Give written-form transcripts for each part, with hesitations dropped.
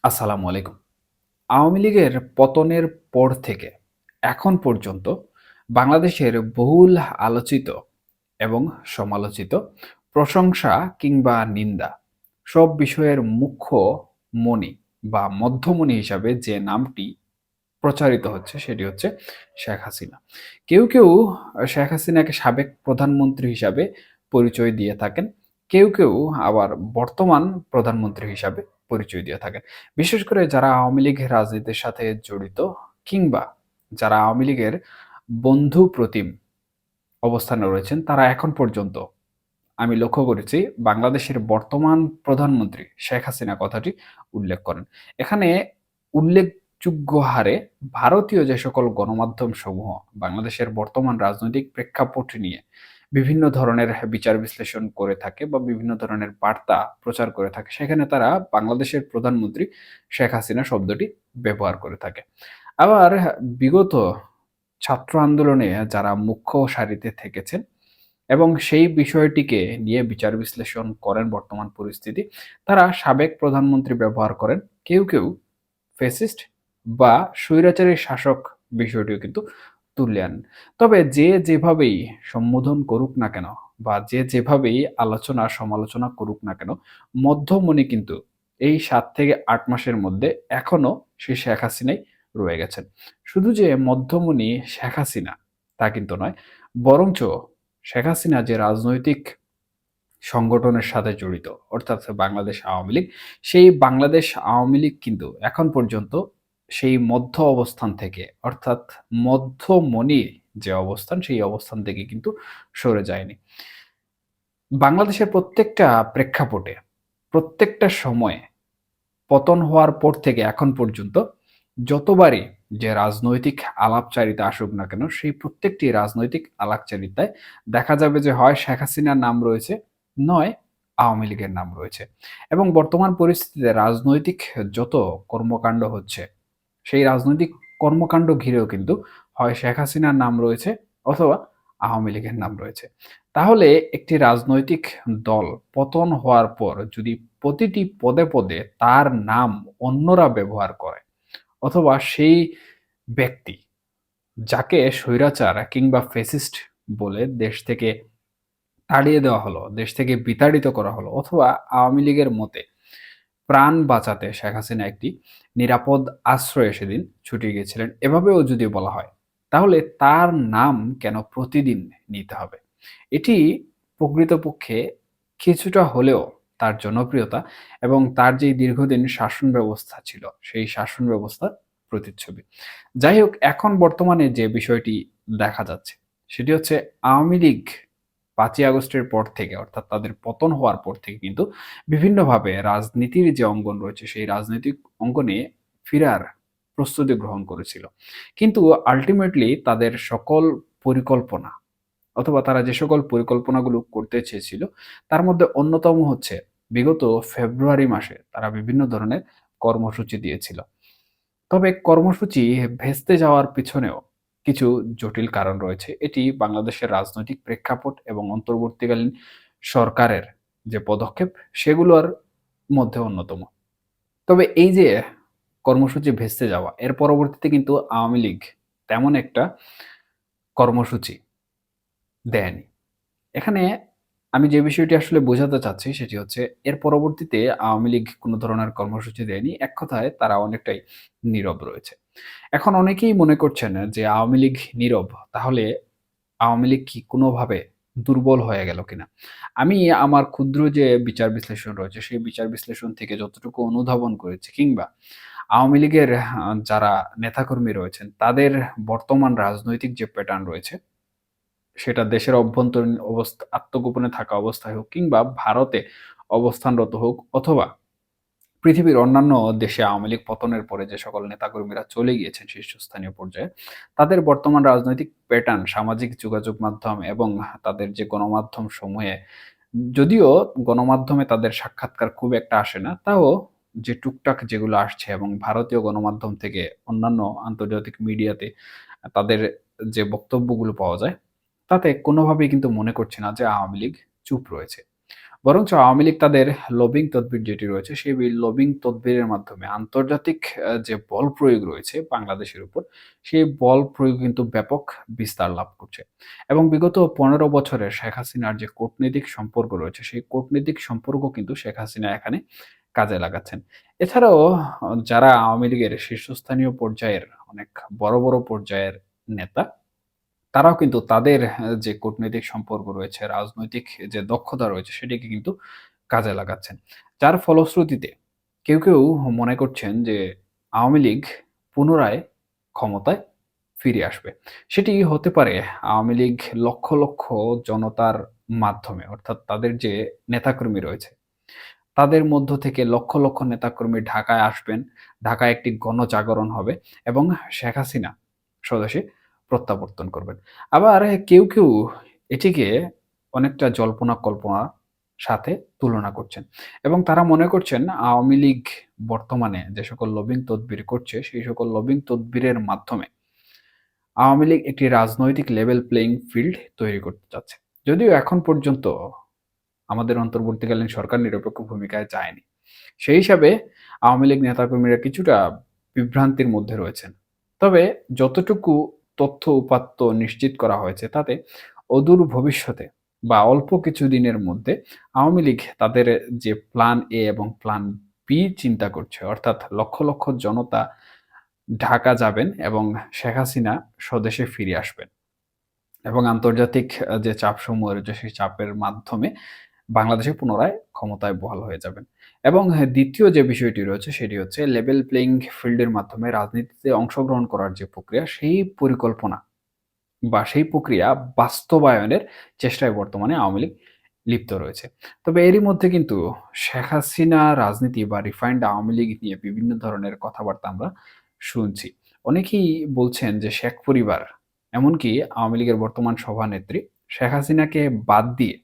আসসালামু আলাইকুম। আওয়ামী লীগের পতনের পর থেকে এখন পর্যন্ত বাংলাদেশের বহুল আলোচিত এবং সমালোচিত প্রশংসা কিংবা নিন্দা সব বিষয়ের মুখ্য মণি বা মধ্যমণি হিসাবে যে নামটি প্রচারিত হচ্ছে সেটি হচ্ছে শেখ হাসিনা। কেউ শেখ হাসিনাকে সাবেক প্রধানমন্ত্রী হিসাবে পরিচয় দিয়ে থাকেন। কেউ আবার বর্তমান প্রধানমন্ত্রী হিসাবে পরিচয় দিয়ে থাকেন। বিশেষ করে যারা আওয়ামী লীগ রাজনীতির সাথে জড়িত কিংবা যারা আওয়ামী লীগের বন্ধু প্রতিম অবস্থানে রয়েছেন তারা এখন পর্যন্ত আমি লক্ষ্য করেছি বাংলাদেশের বর্তমান প্রধানমন্ত্রী শেখ হাসিনা কথাটি উল্লেখ করেন। এখানে উল্লেখযোগ্য হারে ভারতীয় যে সকল গণমাধ্যম সমূহ বাংলাদেশের বর্তমান রাজনৈতিক প্রেক্ষাপট নিয়ে বিভিন্ন ধরনের বিচার বিশ্লেষণ করে থাকে বা বিভিন্ন ধরনের বার্তা প্রচার করে থাকে, সেখানে তারা বাংলাদেশের প্রধানমন্ত্রী শেখ হাসিনা শব্দটি ব্যবহার করে থাকে। আবার বিগত ছাত্র আন্দোলনে যারা মুখ্য সারিতে থেকেছেন এবং সেই বিষয়টিকে নিয়ে বিচার বিশ্লেষণ করেন বর্তমান পরিস্থিতি, তারা সাবেক প্রধানমন্ত্রী ব্যবহার করেন। কেউ ফ্যাসিস্ট বা স্বৈরাচারী শাসক বিষয়টিও কিন্তু তুলে আনেন। তবে যে যেভাবেই সম্বোধন করুক না কেন বা যে যেভাবেই আলোচনা সমালোচনা করুক না কেন, মধ্যমণি কিন্তু এই ৭ থেকে ৮ মাসের মধ্যে এখনো সেই শেখ হাসিনাই রয়ে গেছেন। শুধু যে মধ্যমণি শেখ হাসিনা তা কিন্তু নয়, বরঞ্চ শেখ হাসিনা যে রাজনৈতিক সংগঠনের সাথে জড়িত অর্থাৎ বাংলাদেশ আওয়ামী লীগ, সেই বাংলাদেশ আওয়ামী লীগ কিন্তু এখন পর্যন্ত সেই মধ্য অবস্থান থেকে অর্থাৎ মধ্যমণি যে অবস্থান সেই অবস্থান থেকে কিন্তু সরে যায়নি। বাংলাদেশের প্রত্যেকটা প্রেক্ষাপটে, প্রত্যেকটা সময়ে পতন হওয়ার পর থেকে এখন পর্যন্ত যতবারই যে রাজনৈতিক আলাপচারিতা আসুক না কেন, সেই প্রত্যেকটি রাজনৈতিক আলাপচারিতায় দেখা যাবে যে হয় শেখ হাসিনার নাম রয়েছে, নয় আওয়ামী লীগের নাম রয়েছে। এবং বর্তমান পরিস্থিতিতে রাজনৈতিক যত কর্মকাণ্ড হচ্ছে, সেই রাজনৈতিক কর্মকাণ্ড ঘিরেও কিন্তু হয় শেখ হাসিনার নাম রয়েছে অথবা আওয়ামী লীগের নাম রয়েছে। তাহলে একটি রাজনৈতিক দল পতন হওয়ার পর যদি প্রতিটি পদে তার নাম অন্যরা ব্যবহার করে অথবা সেই ব্যক্তি যাকে স্বৈরাচার কিংবা ফ্যাসিস্ট বলে দেশ থেকে তাড়িয়ে দেওয়া হলো, দেশ থেকে বিতাড়িত করা হলো, অথবা আওয়ামী লীগের মতে প্রাণ বাঁচাতে শেখ হাসিনা একটি নিরাপদ আশ্রয়ে সেদিন ছুটে গিয়েছিলেন, এভাবেও যদি বলা হয়, তাহলে তার নাম কেন প্রতিদিন নিতে হবে? এটি প্রকৃতপক্ষে কিছুটা হলেও তার জনপ্রিয়তা এবং তার যেই দীর্ঘদিন শাসন ব্যবস্থা ছিল, সেই শাসন ব্যবস্থার প্রতিচ্ছবি। যাই হোক, এখন বর্তমানে যে বিষয়টি দেখা যাচ্ছে, সেটি হচ্ছে আওয়ামী লীগ ৫ই আগস্টের পর থেকে অর্থাৎ তাদের পতন হওয়ার পর থেকে কিন্তু বিভিন্নভাবে রাজনীতির যে অঙ্গন রয়েছে সেই রাজনৈতিক অঙ্গনে ফেরার প্রস্তুতি গ্রহণ করেছিল। কিন্তু আল্টিমেটলি তাদের সকল পরিকল্পনা অথবা তারা যে সকল পরিকল্পনাগুলো করতে চেয়েছিল তার মধ্যে অন্যতম হচ্ছে বিগত ফেব্রুয়ারি মাসে তারা বিভিন্ন ধরনের কর্মসূচি দিয়েছিল। তবে কর্মসূচি ভেস্তে যাওয়ার পিছনেও কিছু জটিল কারণ রয়েছে। এটি বাংলাদেশের রাজনৈতিক প্রেক্ষাপট এবং অন্তর্বর্তীকালীন সরকারের যে পদক্ষেপ সেগুলোর মধ্যে অন্যতম। তবে এই যে কর্মসূচি ভেস্তে যাওয়া, এর পরবর্তীতে কিন্তু আওয়ামী লীগ তেমন একটা কর্মসূচি দেয়নি। এখানে আমি যে বিষয়টি আসলে বোঝাতে চাচ্ছি সেটি হচ্ছে এর পরবর্তীতে আওয়ামী লীগ কোন ধরনের কর্মসূচি দেয়নি। এক কথায় তারা অনেকটাই নীরব রয়েছে। এখন অনেকেই মনে করছেন যে আওয়ামী লীগ নীরব, তাহলে আওয়ামী লীগ কি কোনোভাবে দুর্বল হয়ে গেল কিনা? আমি আমার ক্ষুদ্র যে বিচার বিশ্লেষণ রয়েছে সেই বিচার বিশ্লেষণ থেকে যতটুকু অনুধাবন করেছি কিংবা আওয়ামী লীগের যারা নেতাকর্মী রয়েছেন তাদের বর্তমান রাজনৈতিক যে প্যাটার্ন রয়েছে সেটা দেশের অভ্যন্তরীণ অবস্থা আত্মগোপনে থাকা অবস্থায় হোক কিংবা ভারতে অবস্থানরত হোক অথবা পৃথিবীর অন্যান্য দেশে আওয়ামী লীগ পতনের পরে যে সকল নেতাকর্মীরা চলে গিয়েছেন শীর্ষস্থানীয় পর্যায়ে, তাদের বর্তমান রাজনৈতিক প্যাটার্ন সামাজিক যোগাযোগ মাধ্যম এবং তাদের যে গণমাধ্যম সমূহে যদিও গণমাধ্যমে তাদের সাক্ষাৎকার খুব একটা আসে না, তাও যে টুকটাক যেগুলো আসছে এবং ভারতীয় গণমাধ্যম থেকে অন্যান্য আন্তর্জাতিক মিডিয়াতে তাদের যে বক্তব্যগুলো পাওয়া যায়, তাতে কোনোভাবেই কিন্তু মনে করছে না যে আওয়ামী লীগ চুপ রয়েছে। বরঞ্চ আওয়ামী লীগ তাদের লবিং তদবির যেটি রয়েছে, সেই লবিং তদবিরের মাধ্যমে আন্তর্জাতিক যে বল প্রয়োগ রয়েছে বাংলাদেশের উপর, সেই বল প্রয়োগ কিন্তু ব্যাপক বিস্তার লাভ করছে। এবং বিগত ১৫ বছরের শেখ হাসিনার যে কূটনৈতিক সম্পর্ক রয়েছে, সেই কূটনৈতিক সম্পর্ক কিন্তু শেখ হাসিনা এখানে কাজে লাগাচ্ছেন। এছাড়াও যারা আওয়ামী লীগের শীর্ষস্থানীয় পর্যায়ের অনেক বড়, বড় পর্যায়ের নেতা, তারাও কিন্তু তাদের যে কূটনৈতিক সম্পর্ক রয়েছে, রাজনৈতিক যে দক্ষতা রয়েছে সেটিকে কিন্তু কাজে লাগাচ্ছেন। যার ফলশ্রুতিতে কেউ মনে করছেন যে আওয়ামী লীগ পুনরায় ক্ষমতায় ফিরে আসবে। সেটি হতে পারে আওয়ামী লীগ লক্ষ জনতার মাধ্যমে, অর্থাৎ তাদের যে নেতাকর্মী রয়েছে, তাদের মধ্য থেকে লক্ষ নেতাকর্মী ঢাকায় আসবেন। ঢাকায় একটি গণজাগরণ হবে এবং শেখ হাসিনা স্বদেশে প্রত্যাবর্তন করবেন। আবার কেউ এটিকে অনেকটা জল্পনা-কল্পনার সাথে তুলনা করছেন এবং তারা মনে করছেন আওয়ামী লীগ বর্তমানে যে সকল লবিং তদবির করছে, সেই সকল লবিং তদবিরের মাধ্যমে আওয়ামী লীগ একটি রাজনৈতিক লেভেল প্লেইং ফিল্ড তৈরি করতে চাচ্ছে। যদিও এখন পর্যন্ত আমাদের অন্তর্বর্তীকালীন সরকার নিরপেক্ষ ভূমিকায় যায়নি। সেই হিসাবে আওয়ামী লীগ নেতাকর্মীরা কিছুটা বিভ্রান্তির মধ্যে রয়েছেন। তবে যতটুকু তথ্য উপাত্ত নিশ্চিত করা হয়েছে তাতে অদূর ভবিষ্যতে বা অল্প কিছুদিনের মধ্যে আওয়ামী লীগ তাদের যে প্ল্যান এ এবং প্ল্যান বি চিন্তা করছে, অর্থাৎ লক্ষ জনতা ঢাকা যাবেন এবং শেখ হাসিনা স্বদেশে ফিরে আসবেন এবং আন্তর্জাতিক যে চাপসমূহ রয়েছে সেই চাপের মাধ্যমে বাংলাদেশে পুনরায় ক্ষমতায় বহাল হয়ে যাবেন। এবং দ্বিতীয় যে বিষয়টি রয়েছে সেটি হচ্ছে লেভেল প্লেইং ফিল্ডের মাধ্যমে রাজনীতিতে অংশগ্রহণ করার যে প্রক্রিয়া, সেই পরিকল্পনা বা সেই প্রক্রিয়া বাস্তবায়নের চেষ্টায় বর্তমানে আওয়ামী লীগ লিপ্ত রয়েছে। তবে এরই মধ্যে কিন্তু শেখ হাসিনা রাজনীতি বা রিফাইন্ড আওয়ামী লীগ নিয়ে বিভিন্ন ধরনের কথাবার্তা আমরা শুনছি। অনেকেই বলছেন যে শেখ পরিবার, এমনকি আওয়ামী লীগের বর্তমান সভানেত্রী শেখ হাসিনাকে বাদ দিয়ে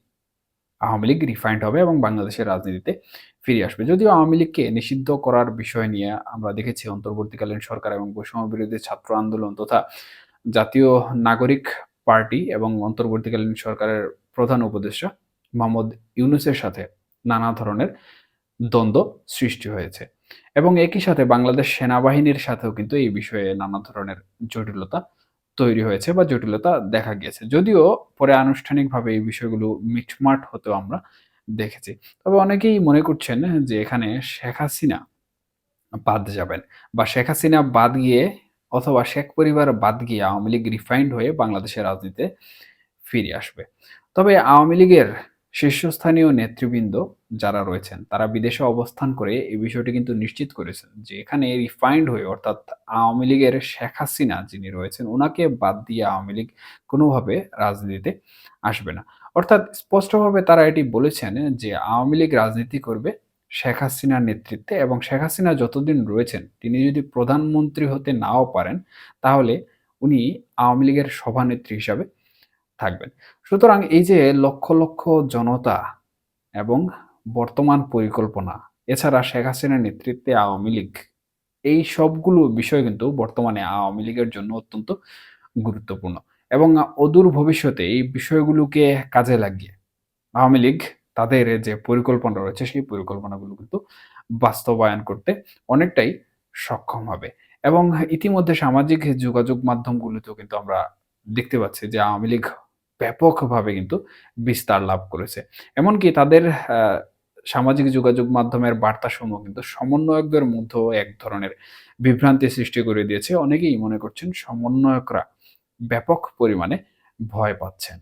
আওয়ামী লীগ রিফাইন্ড হবে এবং বাংলাদেশের রাজনীতিতে ফিরে আসবে। যদিও আওয়ামী লীগকে নিষিদ্ধ করার বিষয় নিয়ে আমরা দেখেছি অন্তর্বর্তীকালীন সরকার এবং বৈষম্য বিরোধী ছাত্র আন্দোলন তথা জাতীয় নাগরিক পার্টি এবং অন্তর্বর্তীকালীন সরকারের প্রধান উপদেষ্টা মোহাম্মদ ইউনূসের সাথে নানা ধরনের দ্বন্দ্ব সৃষ্টি হয়েছে। এবং একই সাথে বাংলাদেশ সেনাবাহিনীর সাথেও কিন্তু এই বিষয়ে নানা ধরনের জটিলতা তৈরি হয়েছে বা জটিলতা দেখা গিয়েছে। যদিও পরে আনুষ্ঠানিকভাবে এই বিষয়গুলো মিটমাট হতেও আমরা দেখেছি। তবে অনেকেই মনে করছেন যে এখানে শেখ হাসিনা বাদ যাবেন বা শেখ হাসিনা বাদ গিয়ে অথবা শেখ পরিবার বাদ গিয়ে আওয়ামী লীগ রিফাইন্ড হয়ে বাংলাদেশের রাজনীতিতে ফিরে আসবে। তবে আওয়ামী লীগের শীর্ষস্থানীয় নেতৃবৃন্দ যারা রয়েছেন তারা বিদেশে অবস্থান করে এই বিষয়টি কিন্তু নিশ্চিত করেছেন যে এখানে রিফাইন্ড হয়ে, অর্থাৎ আওয়ামী লীগের শেখ হাসিনা যিনি রয়েছেন উনাকে বাদ দিয়ে আওয়ামী লীগ কোনোভাবে রাজনীতিতে আসবে না। অর্থাৎ স্পষ্টভাবে তারা এটি বলেছেন যে আওয়ামী লীগ রাজনীতি করবে শেখ হাসিনার নেতৃত্বে এবং শেখ হাসিনা যতদিন রয়েছেন তিনি যদি প্রধানমন্ত্রী হতে নাও পারেন তাহলে উনি আওয়ামী লীগের সভানেত্রী হিসাবে থাকবেন। সুতরাং এই যে লক্ষ জনতা এবং বর্তমান পরিকল্পনা, এছাড়া শেখ হাসিনার নেতৃত্বে আওয়ামী লীগ, এই সবগুলো বিষয় কিন্তু বর্তমানে আওয়ামী লীগের জন্য অত্যন্ত গুরুত্বপূর্ণ এবং অদূর ভবিষ্যতে এই বিষয়গুলোকে কাজে লাগিয়ে আওয়ামী লীগ তাদের যে পরিকল্পনা রয়েছে সেই পরিকল্পনাগুলো কিন্তু বাস্তবায়ন করতে অনেকটাই সক্ষম হবে। এবং ইতিমধ্যে সামাজিক যোগাযোগ মাধ্যমগুলোতেও কিন্তু আমরা দেখতে পাচ্ছি যে আওয়ামী লীগ ব্যাপকভাবে কিন্তু বিস্তার লাভ করেছে। এমনকি তাদের সামাজিক যোগাযোগ মাধ্যমের বার্তাসমূহ কিন্তু সমন্বয়কদের মধ্যেও এক ধরনের বিভ্রান্তি সৃষ্টি করে দিয়েছে। অনেকেই মনে করছেন সমন্বয়করা ব্যাপক পরিমাণে ভয় পাচ্ছেন।